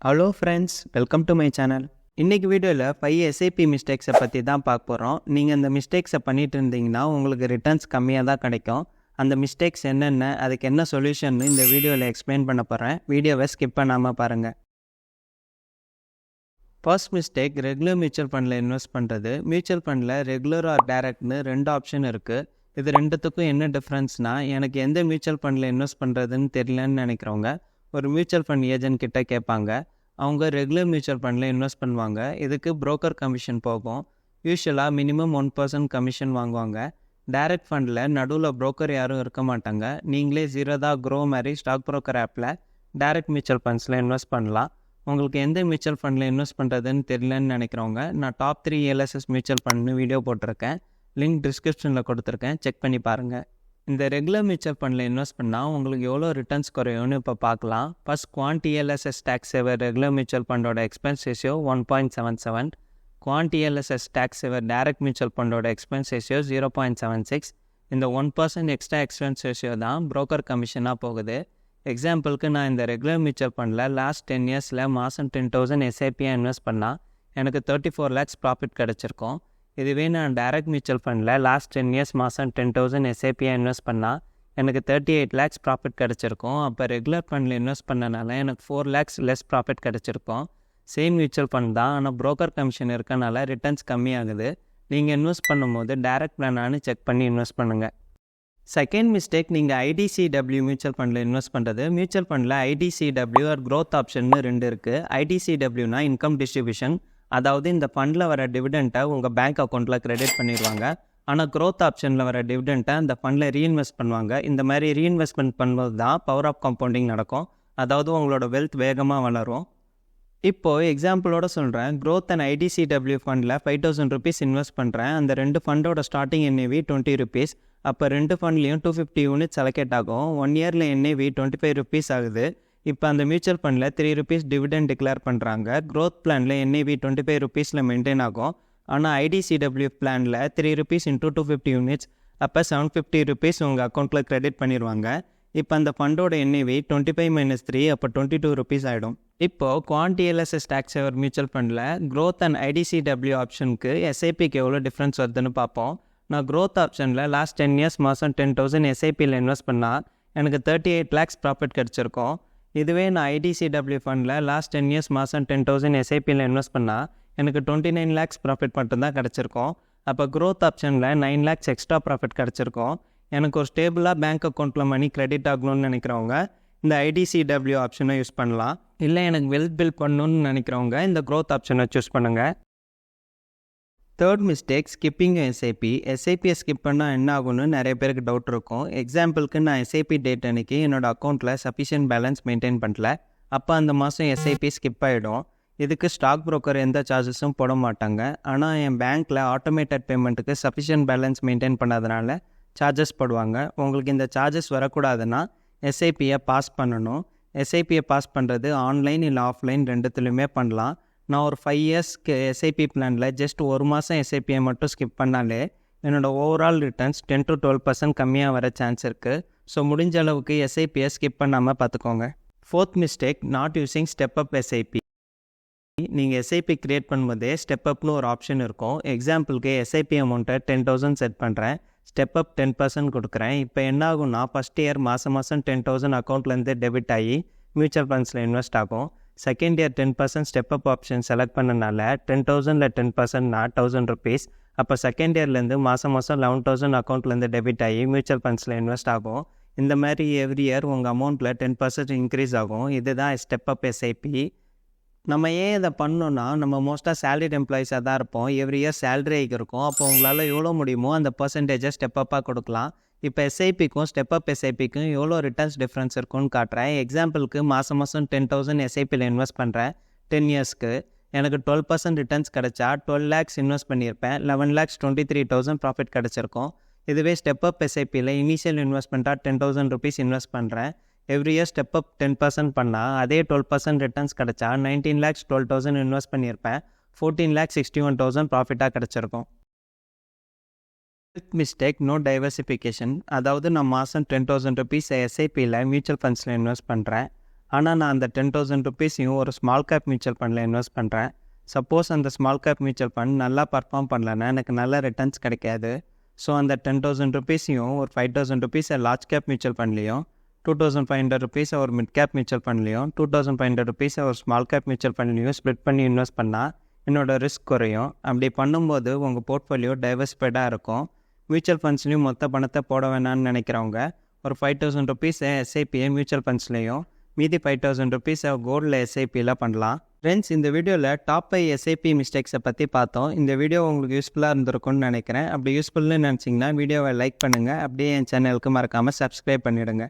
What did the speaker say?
Hello friends, welcome to my channel. இன்றைக்கி வீடியோவில் 5 SIP மிஸ்டேக்ஸை பற்றி தான் பார்க்க போகிறோம். நீங்கள் இந்த மிஸ்டேக்ஸை பண்ணிட்டு இருந்தீங்கன்னா உங்களுக்கு ரிட்டர்ன்ஸ் கம்மியாக தான் கிடைக்கும். அந்த மிஸ்டேக்ஸ் என்னென்ன, அதுக்கு என்ன சொல்யூஷன்னு இந்த வீடியோவில் எக்ஸ்பிளைன் பண்ண போகிறேன். வீடியோவை ஸ்கிப் பண்ணாமல் பாருங்கள். ஃபர்ஸ்ட் மிஸ்டேக், ரெகுலர் மியூச்சுவல் ஃபண்டில் இன்வெஸ்ட் பண்ணுறது. மியூச்சுவல் ஃபண்டில் ரெகுலர் ஆர் டைரக்ட்னு 2 ஆப்ஷன் இருக்குது. இது ரெண்டுத்துக்கும் என்ன டிஃப்ரென்ஸ்னால், எனக்கு எந்த மியூச்சுவல் ஃபண்டில் இன்வெஸ்ட் பண்ணுறதுன்னு தெரியலன்னு நினைக்கிறவங்க ஒரு மியூச்சுவல் ஃபண்ட் ஏஜென்ட் கிட்ட கேட்பாங்க. அவங்க ரெகுலர் மியூச்சுவல் ஃபண்டில் இன்வெஸ்ட் பண்ணுவாங்க. இதுக்கு புரோக்கர் கமிஷன் போகும். யூஸ்வலாக மினிமம் 1% கமிஷன் வாங்குவாங்க. டைரக்ட் ஃபண்டில் நடுவில் புரோக்கர் யாரும் இருக்க மாட்டாங்க. நீங்களே ஜீரோதா க்ரோ மாதிரி ஸ்டாக் புரோக்கர் ஆப்பில் டைரக்ட் மியூச்சுவல் ஃபண்ட்ஸில் இன்வெஸ்ட் பண்ணலாம். உங்களுக்கு எந்த மியூச்சுவல் ஃபண்டில் இன்வெஸ்ட் பண்ணுறதுன்னு தெரியலன்னு நினைக்கிறவங்க நான் டாப் 3 LSS மியூச்சுவல் ஃபண்ட்னு வீடியோ போட்டிருக்கேன். லிங்க் டிஸ்கிரிப்ஷனில் கொடுத்துருக்கேன், செக் பண்ணி பாருங்கள். இந்த ரெகுலர் மியூச்சுவல் ஃபண்டில் இன்வெஸ்ட் பண்ணால் உங்களுக்கு எவ்வளோ ரிட்டர்ன்ஸ் குறையும்னு இப்போ பார்க்கலாம். First Quant LSS tax saver regular mutual ஃபண்டோட expense ratio 1.77. Quant LSS tax saver direct mutual ஃபண்டோட எக்ஸ்பென்ஸ் ரேஷியோ 0.76. இந்த 1% எக்ஸ்ட்ரா எக்ஸ்பென்ஸ் ரேஷியோ தான் புரோக்கர் கமிஷனாக போகுது. எக்ஸாம்பிளுக்கு நான் இந்த ரெகுலர் மியூச்சுவல் ஃபண்டில் லாஸ்ட் 10 இயர்ஸில் மாதம் 10,000 SIPயாக இன்வெஸ்ட் பண்ணால் எனக்கு 34 lakhs ப்ராஃபிட் கிடச்சிருக்கும். இதுவே நான் டைரக்ட் மியூச்சுவல் ஃபண்டில் லாஸ்ட் 10 இயர்ஸ் மாதம் 10,000 SIPயாக இன்வெஸ்ட் பண்ணால் எனக்கு 38 lakhs ப்ராஃபிட் கிடச்சிருக்கும். அப்போ ரெகுலர் ஃபண்டில் இன்வெஸ்ட் பண்ணனால எனக்கு 4 lakhs லெஸ் ப்ராஃபிட் கிடச்சிருக்கும். சேம் மியூச்சுவல் ஃபண்ட் தான், ஆனால் புரோக்கர் கமிஷன் இருக்கனால ரிட்டர்ன்ஸ் கம்மியாகுது. நீங்கள் இன்வெஸ்ட் பண்ணும்போது டைரக்ட் பிளானானு செக் பண்ணி இன்வெஸ்ட் பண்ணுங்கள். செகண்ட் மிஸ்டேக், நீங்கள் IDCW மியூச்சுவல் ஃபண்டில் இன்வெஸ்ட் பண்ணுறது. மியூச்சுவல் ஃபண்டில் IDCW ஆர் க்ரோத் ஆப்ஷன்னு 2 இருக்குது. IDCWனா இன்கம் டிஸ்ட்ரிபியூஷன், அதாவது இந்த ஃபண்டில் வர டிவிடெண்ட்டை உங்கள் பேங்க் அக்கௌண்ட்டில் கிரெடிட் பண்ணிடுவாங்க. ஆனால் க்ரோத் ஆப்ஷனில் வர டிவிடெண்ட்டை அந்த ஃபண்டில் ரீஇன்வெஸ்ட் பண்ணுவாங்க. இந்த மாதிரி ரீஇன்வெஸ்ட்மெண்ட் பண்ணும்போது தான் பவர் ஆஃப் கம்பவுண்டிங் நடக்கும், அதாவது உங்களோட வெல்த் வேகமாக வளரும். இப்போது எக்ஸாம்பிளோட சொல்கிறேன். க்ரோத் அண்ட் IDCW ஃபண்டில் 5,000 rupees இன்வெஸ்ட் பண்ணுறேன். அந்த 2 ஃபண்டோட ஸ்டார்டிங் NAV 20 rupees. அப்போ 2 ஃபண்ட்லேயும் 250 யூனிட்ஸ் அலோகேட் ஆகும். 1 இயரில் NAV 25 rupees ஆகுது. இப்போ அந்த மியூச்சுவல் ஃபண்டில் 3 rupees டிவிடெண்ட் டிக்ளேர் பண்ணுறாங்க. க்ரோத் பிளானில் NAV 25 rupeesல மெயின்டைன் ஆகும். ஆனால் IDCW பிளானில் 3 rupees into 250 யூனிட்ஸ், அப்போ 750 rupees உங்கள் அக்கௌண்ட்டில் கிரெடிட் பண்ணிடுவாங்க. இப்போ அந்த ஃபண்டோட NAV 25 - 3, அப்போ 22 rupees ஆகிடும். இப்போது குவான்டி LSS டேக்ஸ் சேவர் மியூச்சுவல் ஃபண்டில் க்ரோத் அண்ட் IDCW ஆப்ஷனுக்கு SIPக்கு எவ்வளோ டிஃப்ரென்ஸ் வருதுன்னு பார்ப்போம். நான் க்ரோத் ஆப்ஷனில் லாஸ்ட் 10 இயர்ஸ் மாதம் 10,000 SIPயில் இன்வெஸ்ட் பண்ணால் எனக்கு 38 lakhs ப்ராஃபிட் கிடச்சிருக்கும். இதுவே நான் IDCW ஃபண்டில் லாஸ்ட் 10 இயர்ஸ் மாதம் 10,000 SIPயில் இன்வெஸ்ட் பண்ணால் எனக்கு 29 lakhs ப்ராஃபிட் மட்டும்தான் கிடச்சிருக்கும். அப்போ க்ரோத் ஆப்ஷனில் 9 lakhs எக்ஸ்ட்ரா ப்ராஃபிட் கிடச்சிருக்கும். எனக்கு ஒரு ஸ்டேபிளாக பேங்க் அக்கௌண்ட்டில் மணி கிரெடிட் ஆகணும்னு நினைக்கிறவங்க இந்த IDCW ஆப்ஷனை யூஸ் பண்ணலாம். இல்லை எனக்கு வெல்த் பில்ட் பண்ணணும்னு நினைக்கிறவங்க இந்த க்ரோத் ஆப்ஷனை சூஸ் பண்ணுங்கள். தேர்ட் மிஸ்டேக், ஸ்கிப்பிங் SIPயை ஸ்கிப் பண்ணால் என்ன ஆகும்னு நிறைய பேருக்கு டவுட் இருக்கும். எக்ஸாம்பிளுக்கு நான் SIP டேட் அன்றைக்கி என்னோடய அக்கௌண்ட்டில் சஃபிஷியன்ட் பேலன்ஸ் மெயின்டைன் பண்ணல. அப்போ அந்த மாதம் SIP ஸ்கிப் ஆகிடும். இதுக்கு ஸ்டாக் புரோக்கர் எந்த சார்ஜஸும் போட மாட்டாங்க. ஆனால் என் பேங்க்கில் ஆட்டோமேட்டட் பேமெண்ட்டுக்கு சஃபிஷியன்ட் பேலன்ஸ் மெயின்டைன் பண்ணாதனால சார்ஜஸ் போடுவாங்க. உங்களுக்கு இந்த சார்ஜஸ் வரக்கூடாதுன்னா SIPயை பாஸ் பண்ணணும். SIPயை பாஸ் பண்ணுறது ஆன்லைன் இல்லை ஆஃப்லைன் ரெண்டுத்துலையுமே பண்ணலாம். நான் ஒரு 5 இயர்ஸ்க்கு SIP பிளானில் ஜஸ்ட் ஒரு மாதம் SIPயை மட்டும் ஸ்கிப் பண்ணாலே என்னோடய ஓவரால் ரிட்டர்ன்ஸ் 10 to 12% கம்மியாக வர சான்ஸ் இருக்குது. ஸோ முடிஞ்ச அளவுக்கு SIPயை ஸ்கிப் பண்ணாமல் பார்த்துக்கோங்க. Fourth mistake, not using step up SIP. நீங்கள் SIP க்ரியேட் பண்ணும்போதே ஸ்டெப் அப்னு ஒரு ஆப்ஷன் இருக்கும். எக்ஸாம்பிளுக்கு SIP அமௌண்ட்டை 10,000 செட் பண்ணுறேன், ஸ்டெப் அப் 10% கொடுக்குறேன். இப்போ என்ன ஆகும்னா ஃபஸ்ட் இயர் மாதம் 10,000 அக்கௌண்ட்லேருந்து டெபிட் ஆகி மியூச்சுவல் ஃபண்ட்ஸில் இன்வெஸ்ட் ஆகும். Second year 10% step up option select பண்ணனால 10,000ல் 10%னா 1,000 rupees. அப்போ செகண்ட் இயர்லேருந்து மாதம் 11,000 அக்கௌண்ட்லேருந்து டெபிட் ஆகி மியூச்சுவல் ஃபண்ட்ஸில் இன்வெஸ்ட் ஆகும். இந்த மாதிரி எவ்ரி இயர் உங்கள் அமௌண்ட்டில் 10% இன்க்ரீஸ் ஆகும். இதுதான் ஸ்டெப் அப் SIP. நம்ம ஏன் இதை பண்ணோன்னா, நம்ம மோஸ்ட்டாக சேலரிட் எம்ப்ளாயிஸாக தான் இருப்போம். எவ்ரி இயர் சேலரி ஹைக் இருக்கும். அப்போ உங்களால் எவ்வளோ முடியுமோ அந்த பர்சன்டேஜை ஸ்டெப் அப்பாக கொடுக்கலாம். இப்போ SIPக்கும் ஸ்டெப் அப் SIPக்கும் எவ்வளோ ரிட்டர்ன்ஸ் டிஃப்ரென்ஸ் இருக்குன்னு காட்டுறேன். எக்ஸாம்பிளுக்கு மாதம் 10,000 SIPயில் இன்வெஸ்ட் பண்ணுறேன் 10 இயர்ஸ்க்கு. எனக்கு 12% ரிட்டர்ன்ஸ் கிடச்சா 12 lakhs இன்வெஸ்ட் பண்ணியிருப்பேன். 11,23,000 ப்ராஃபிட் கிடச்சிருக்கும். இதுவே ஸ்டெப் அப் SIPயில் இனிஷியல் இன்வெஸ்ட்மெண்ட்டாக 10,000 rupees இன்வெஸ்ட் பண்ணுறேன். எவ்ரி இயர் ஸ்டெப் அப் 10% பண்ணால் அதே 12% ரிட்டர்ன்ஸ் கிடச்சா 19,12,000 இன்வெஸ்ட் பண்ணியிருப்பேன். 14,61,000 ப்ராஃபிட்டாக கிடச்சிருக்கும். Mistake, no diversification. அதாவது நான் மாதம் 10,000 rupees SIPயில் மியூச்சுவல் ஃபண்ட்ஸில் இன்வெஸ்ட் பண்ணுறேன். ஆனால் நான் அந்த 10,000 ருபீஸையும் ஒரு ஸ்மால் கேப் மியூச்சுவல் ஃபண்டில் இன்வெஸ்ட் பண்ணுறேன். சப்போஸ் அந்த ஸ்மால் கேப் மியூச்சுவல் ஃபண்ட் நல்லா பர்ஃபார்ம் பண்ணலன்னா எனக்கு நல்ல ரிட்டர்ன்ஸ் கிடைக்காது. ஸோ அந்த 10,000 ருபீஸையும் ஒரு 5,000 ருபீஸை லார்ஜ் கேப் மியூச்சுவல் ஃபண்ட்லேயும், 2,500 ருபீஸை ஒரு மிட் கேப் மியூச்சுவல் ஃபண்ட்லேயும், 2,500 ருபீஸை ஒரு ஸ்மால் கேப் மியூச்சுவல் ஃபண்ட்லேயும் ஸ்ப்ளிட் பண்ணி இன்வெஸ்ட் பண்ணால் என்னோடய ரிஸ்க் குறையும். அப்படி பண்ணும்போது உங்கள் போர்ட்ஃபோலியோ டைவர்சிஃபைடாக இருக்கும். மியூச்சுவல் ஃபண்ட்ஸ்லையும் மொத்த பணத்தை போட வேணாம்னு நினைக்கிறவங்க ஒரு 5,000 ருபீஸை எஸ்ஐபியை மியூச்சுவல் ஃபண்ட்ஸ்லையும், மீதி 5,000 ருபீஸை கோல்டில் எஸ்ஐபியில் பண்ணலாம். ஃப்ரெண்ட்ஸ், இந்த வீடியோவில் டாப் 5 எஸ்ஐபி மிஸ்டேக்ஸை பற்றி பார்த்தோம். இந்த வீடியோ உங்களுக்கு யூஸ்ஃபுல்லாக இருந்திருக்கும்னு நினைக்கிறேன். அப்படி யூஸ்ஃபுல்னு நினச்சிங்கன்னா வீடியோவை லைக் பண்ணுங்கள். அப்படியே என் சேனலுக்கு மறக்காமல் சப்ஸ்கிரைப் பண்ணிவிடுங்க.